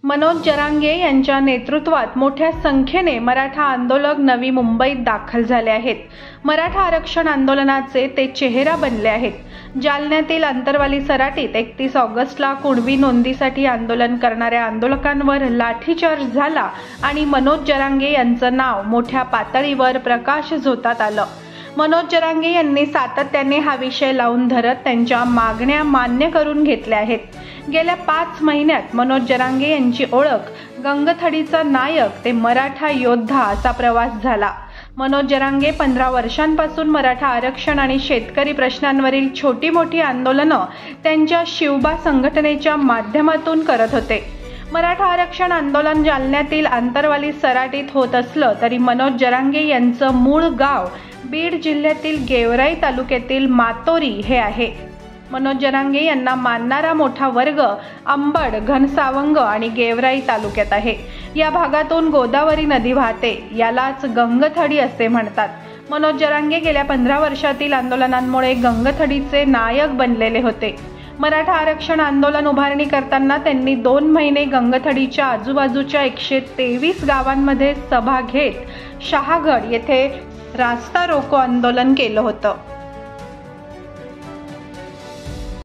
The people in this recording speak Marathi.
मनोज जरांगे यांच्या नेतृत्वात मोठ्या संख्येने मराठा आंदोलक नवी मुंबईत दाखल झाले आहेत। मराठा आरक्षण आंदोलनाचे ते चेहरा बनले आहेत। जालन्यातील अंतरवाली सराटीत 31 ऑगस्टला कुणबी नोंदीसाठी आंदोलन करणाऱ्या आंदोलकांवर लाठीचार्ज झाला आणि मनोज जरांगे यांचं नाव मोठ्या पातळीवर प्रकाश झोतात आलं। मनोज जरांगे यांनी सातत्याने हा विषय लावून धरत त्यांच्या मागण्या मान्य करून घेतल्या आहेत। गेल्या 5 महिन्यात मनोज जरांगे यांची ओळख गंगथडीचा नायक ते मराठा योद्धा असा प्रवास झाला। मनोज जरांगे 15 वर्षांपासून मराठा आरक्षण आणि शेतकरी प्रश्नांवरील छोटी मोठी आंदोलनं त्यांच्या शिवबा संघटनेच्या माध्यमातून करत होते। मराठा आरक्षण आंदोलन जालन्यातील अंतरवाली सराटीत होत असलं तरी मनोज जरांगे यांचं मूळ गाव बीड जिल्ह्यातील गेवराई तालुक्यातील मातोरी हे आहे। मनोज जरांगे यांना मानणारा मोठा वर्ग अंबड, घनसावंग आणि गेवराई तालुक्यात आहे। या भागातून गोदावरी नदी वाहते, यालाच गंगथडी असे म्हणतात। मनोज जरांगे गेल्या 15 वर्षातील आंदोलनांमुळे गंगथडीचे नायक बनलेले होते। मराठा आरक्षण आंदोलन उभारणी करताना त्यांनी 2 महिने गंगथडीच्या आजूबाजूच्या 123 गावांमध्ये सभा घेत शहागड येथे रास्ता रोको आंदोलन केलं होतं।